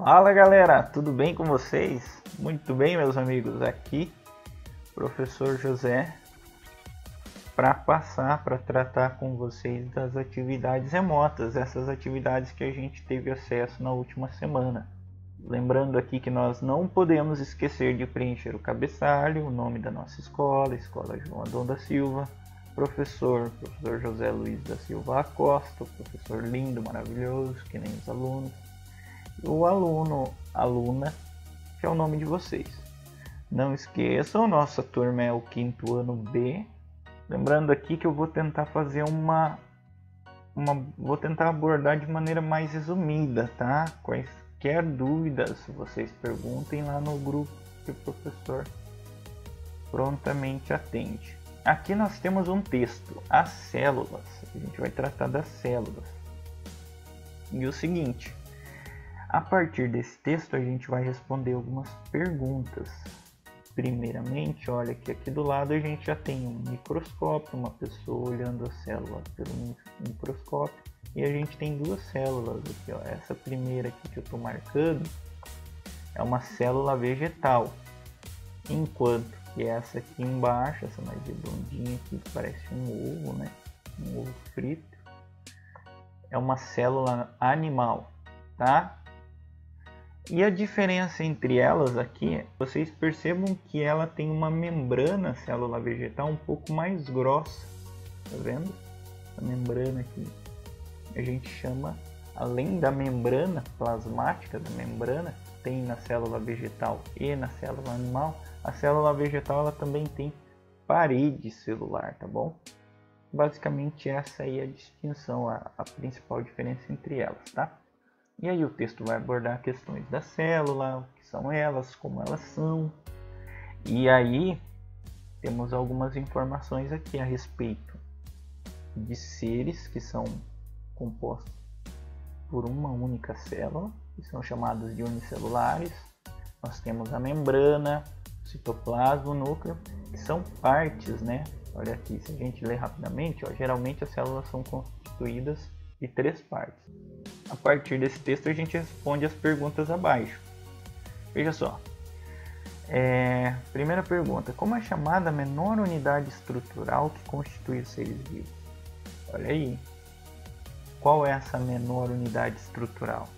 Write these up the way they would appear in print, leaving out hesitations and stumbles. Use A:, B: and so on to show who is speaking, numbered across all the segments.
A: Fala galera, tudo bem com vocês? Muito bem, meus amigos, aqui professor José para tratar com vocês das atividades remotas, essas atividades que a gente teve acesso na última semana. Lembrando aqui que nós não podemos esquecer de preencher o cabeçalho, o nome da nossa escola, Escola João Adão da Silva, professor José Luiz da Silva Acosta, professor lindo, maravilhoso, que nem os alunos. O aluno, aluna, que é o nome de vocês. Não esqueçam, nossa turma é o 5º ano B. Lembrando aqui que eu vou tentar fazer vou tentar abordar de maneira mais resumida, tá? Quaisquer dúvidas, vocês perguntem lá no grupo que o professor prontamente atende. Aqui nós temos um texto, as células. A gente vai tratar das células. E o seguinte, a partir desse texto a gente vai responder algumas perguntas. Primeiramente, olha que aqui do lado a gente já tem um microscópio, uma pessoa olhando a célula pelo microscópio. E a gente tem duas células aqui, ó. Essa primeira aqui que eu estou marcando é uma célula vegetal. Enquanto que essa aqui embaixo, essa mais redondinha aqui, que parece um ovo, né? Um ovo frito, é uma célula animal, tá? E a diferença entre elas aqui, vocês percebam que ela tem uma membrana, célula vegetal, um pouco mais grossa. Tá vendo? A membrana aqui. A gente chama, além da membrana plasmática, da membrana, tem na célula vegetal e na célula animal, a célula vegetal ela também tem parede celular, tá bom? Basicamente essa aí é a distinção, a principal diferença entre elas, tá? E aí o texto vai abordar questões da célula, o que são elas, como elas são. E aí temos algumas informações aqui a respeito de seres que são compostos por uma única célula, que são chamados de unicelulares. Nós temos a membrana, o citoplasma, o núcleo, que são partes, né? Olha aqui, se a gente ler rapidamente, ó, geralmente as células são constituídas de 3 partes. A partir desse texto a gente responde as perguntas abaixo. Veja só. Primeira pergunta. Como é chamada a menor unidade estrutural que constitui os seres vivos? Olha aí. Qual é essa menor unidade estrutural?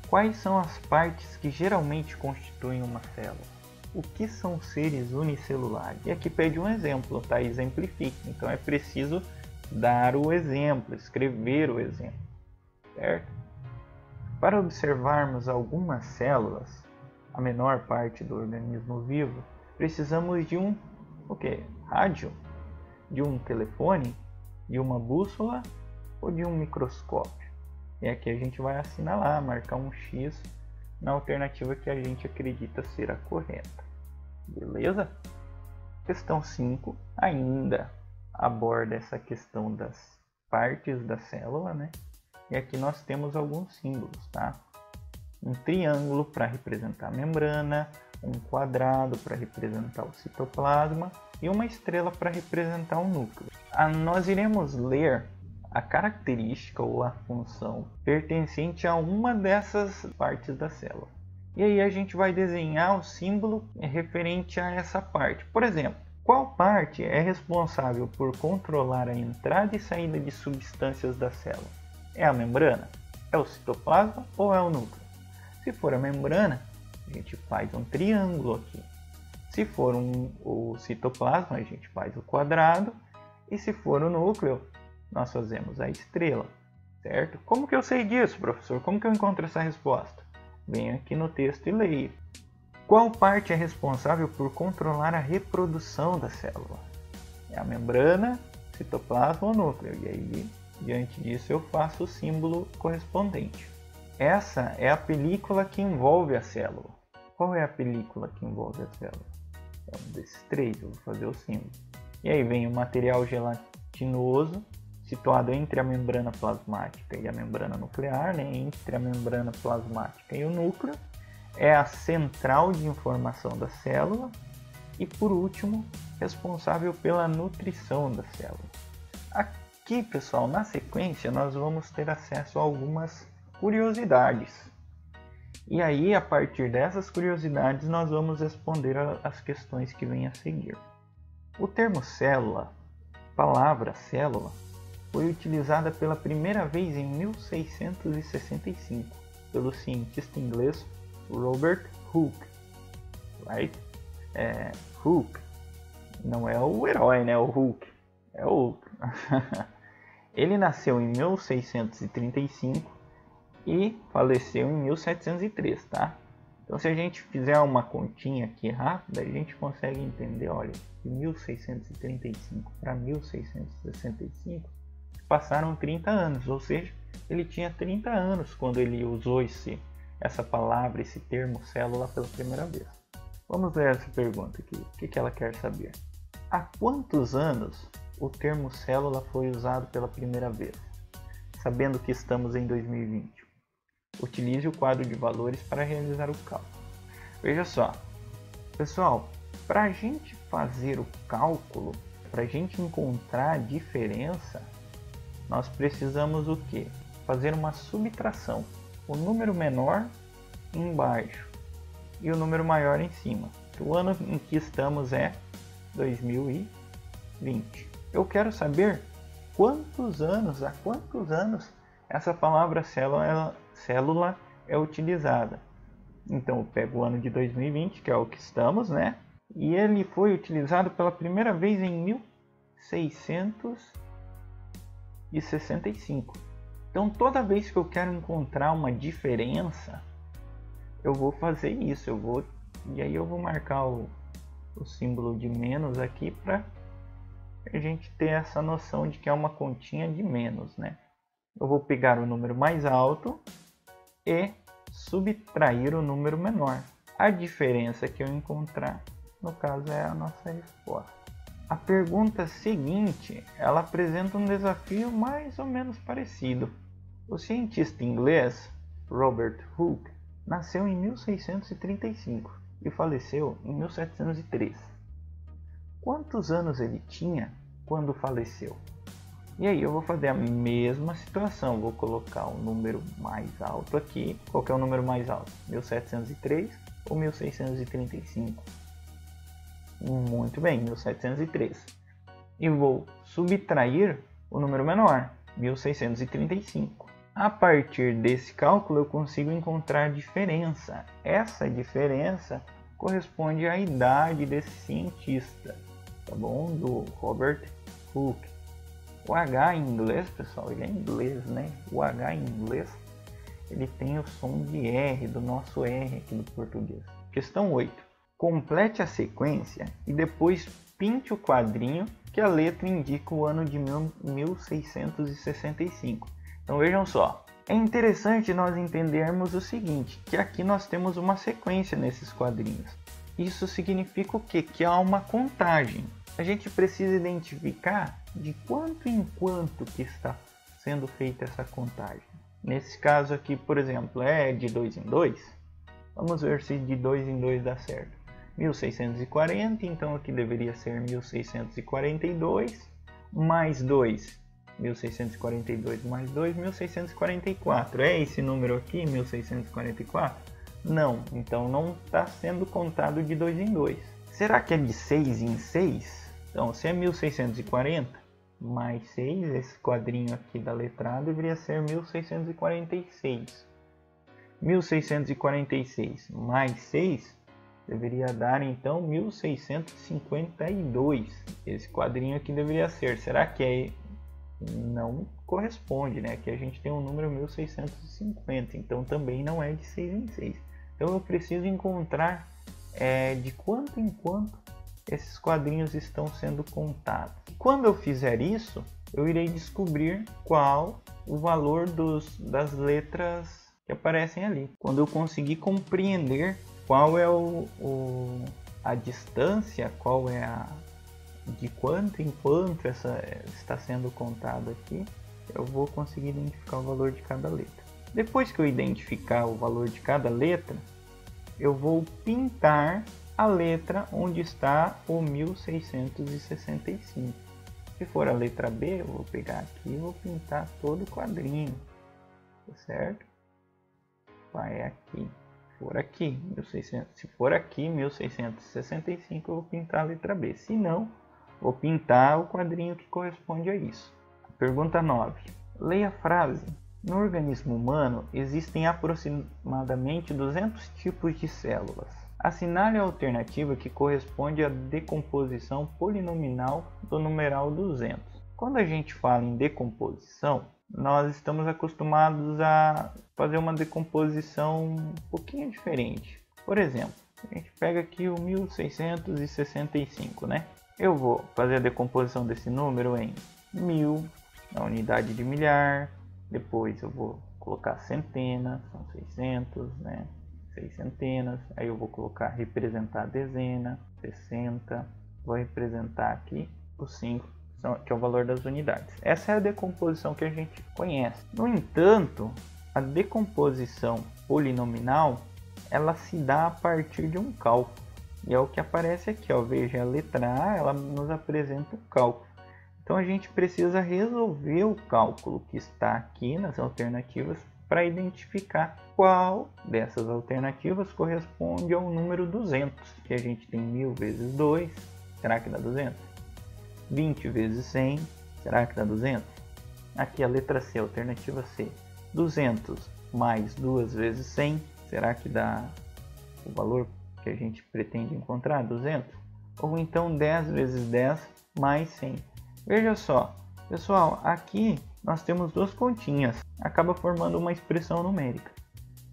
A: Quais são as partes que geralmente constituem uma célula? O que são seres unicelulares? E aqui pede um exemplo, tá? Exemplifique. Então é preciso dar o exemplo, escrever o exemplo, certo? Para observarmos algumas células, a menor parte do organismo vivo, precisamos de um rádio, de um telefone, de uma bússola ou de um microscópio. E aqui a gente vai assinalar, marcar um X na alternativa que a gente acredita ser a correta. Beleza? Questão 5 ainda aborda essa questão das partes da célula, né? E aqui nós temos alguns símbolos, tá? Um triângulo para representar a membrana, um quadrado para representar o citoplasma e uma estrela para representar o núcleo. Nós iremos ler a característica ou a função pertencente a uma dessas partes da célula. E aí a gente vai desenhar o símbolo referente a essa parte. Por exemplo, qual parte é responsável por controlar a entrada e saída de substâncias da célula? É a membrana? É o citoplasma ou é o núcleo? Se for a membrana, a gente faz um triângulo aqui. Se for o citoplasma, a gente faz o quadrado. E se for o núcleo, nós fazemos a estrela, certo? Como que eu sei disso, professor? Como que eu encontro essa resposta? Venho aqui no texto e leio. Qual parte é responsável por controlar a reprodução da célula? É a membrana, citoplasma ou núcleo? E aí, diante disso, eu faço o símbolo correspondente. Essa é a película que envolve a célula. Qual é a película que envolve a célula? É um desses 3, eu vou fazer o símbolo. E aí vem o material gelatinoso, situado entre a membrana plasmática e a membrana nuclear, né? Entre a membrana plasmática e o núcleo. É a central de informação da célula. E por último, responsável pela nutrição da célula. Aqui, pessoal, na sequência, nós vamos ter acesso a algumas curiosidades. E aí, a partir dessas curiosidades, nós vamos responder as questões que vêm a seguir. O termo célula, palavra célula, foi utilizada pela primeira vez em 1665 pelo cientista inglês Robert Hooke. Right? Hooke não é o herói, né? O Hulk. É o Hulk. Ele nasceu em 1635 e faleceu em 1703, tá? Então, se a gente fizer uma continha aqui rápida, a gente consegue entender, olha, de 1635 para 1665 passaram 30 anos, ou seja, ele tinha 30 anos quando ele usou essa palavra, esse termo célula pela primeira vez. Vamos ler essa pergunta aqui. O que ela quer saber? Há quantos anos o termo célula foi usado pela primeira vez? Sabendo que estamos em 2020. Utilize o quadro de valores para realizar o cálculo. Veja só, pessoal, para a gente fazer o cálculo, para a gente encontrar a diferença, nós precisamos o quê? Fazer uma subtração. O número menor embaixo e o número maior em cima. O ano em que estamos é 2020. Eu quero saber há quantos anos essa palavra célula é utilizada. Então eu pego o ano de 2020, que é o que estamos, né? E ele foi utilizado pela primeira vez em 1665. Então toda vez que eu quero encontrar uma diferença, eu vou fazer isso. E aí eu vou marcar o símbolo de menos aqui para a gente ter essa noção de que é uma continha de menos, né? Eu vou pegar o número mais alto e subtrair o número menor. A diferença que eu encontrar, no caso, é a nossa resposta. A pergunta seguinte, ela apresenta um desafio mais ou menos parecido. O cientista inglês Robert Hooke nasceu em 1635 e faleceu em 1703. Quantos anos ele tinha quando faleceu? E aí eu vou fazer a mesma situação, vou colocar o número mais alto aqui. Qual que é o número mais alto? 1703 ou 1635? Muito bem, 1703. E vou subtrair o número menor, 1635. A partir desse cálculo eu consigo encontrar a diferença. Essa diferença corresponde à idade desse cientista, tá bom? Do Robert Hooke. O H em inglês, pessoal, ele é inglês, né? O H em inglês, ele tem o som de R, do nosso R aqui do português. Questão 8. Complete a sequência e depois pinte o quadrinho que a letra indica o ano de 1665. Então vejam só, é interessante nós entendermos o seguinte, que aqui nós temos uma sequência nesses quadrinhos. Isso significa o quê? Que há uma contagem. A gente precisa identificar de quanto em quanto que está sendo feita essa contagem. Nesse caso aqui, por exemplo, é de 2 em 2. Vamos ver se de 2 em 2 dá certo. 1640, então aqui deveria ser 1642 mais 2. 1642 mais 2, 1644. É esse número aqui, 1644? Não, então não está sendo contado de 2 em 2. Será que é de 6 em 6? Então, se é 1640 mais 6, esse quadrinho aqui da letra A deveria ser 1646. 1646 mais 6 deveria dar então 1652. Esse quadrinho aqui deveria ser. Será que é? Não corresponde, né? Aqui a gente tem um número 1650, então também não é de 6 em 6. Então eu preciso encontrar de quanto em quanto esses quadrinhos estão sendo contados. Quando eu fizer isso, eu irei descobrir qual o valor das letras que aparecem ali. Quando eu conseguir compreender qual é a distância, qual é de quanto em quanto está sendo contado aqui, eu vou conseguir identificar o valor de cada letra. Depois que eu identificar o valor de cada letra, eu vou pintar a letra onde está o 1665. Se for a letra B, eu vou pegar aqui e vou pintar todo o quadrinho, tá certo? Vai aqui. for aqui, 1600, se for aqui 1665, eu vou pintar a letra B. Se não, vou pintar o quadrinho que corresponde a isso. Pergunta 9. Leia a frase. No organismo humano existem aproximadamente 200 tipos de células. Assinale a alternativa que corresponde à decomposição polinomial do numeral 200. Quando a gente fala em decomposição, nós estamos acostumados a fazer uma decomposição um pouquinho diferente. Por exemplo, a gente pega aqui o 1665, né? Eu vou fazer a decomposição desse número em 1000, na unidade de milhar, depois eu vou colocar centena, são 600, né? 6 centenas, aí eu vou colocar representar a dezena, 60, vou representar aqui os 5, que é o valor das unidades. Essa é a decomposição que a gente conhece. No entanto, a decomposição polinomial, ela se dá a partir de um cálculo. E é o que aparece aqui, ó. Veja, a letra A, ela nos apresenta o cálculo. Então a gente precisa resolver o cálculo que está aqui nas alternativas para identificar qual dessas alternativas corresponde ao número 200. Que a gente tem 1000 vezes 2, será que dá 200? 20 vezes 100, será que dá 200? Aqui a letra C, a alternativa C. 200 mais 2 vezes 100, será que dá o valor que a gente pretende encontrar, 200? Ou então 10 vezes 10 mais 100. Veja só, pessoal, aqui nós temos duas continhas, acaba formando uma expressão numérica.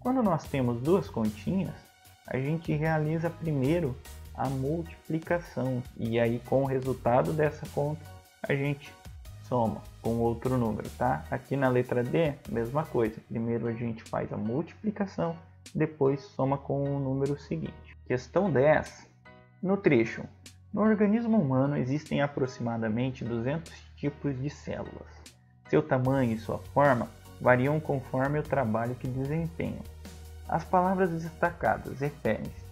A: Quando nós temos duas continhas, a gente realiza primeiro a multiplicação e aí com o resultado dessa conta a gente soma com outro número, tá? Aqui na letra D, mesma coisa, primeiro a gente faz a multiplicação, depois soma com o número seguinte. Questão 10. No trecho, no organismo humano existem aproximadamente 200 tipos de células. Seu tamanho e sua forma variam conforme o trabalho que desempenham. As palavras destacadas referem-se.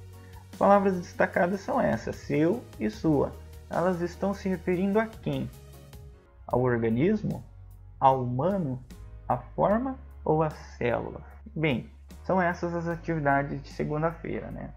A: As palavras destacadas são essas, seu e sua. Elas estão se referindo a quem? Ao organismo? Ao humano? À forma ou às células? Bem, são essas as atividades de segunda-feira, né?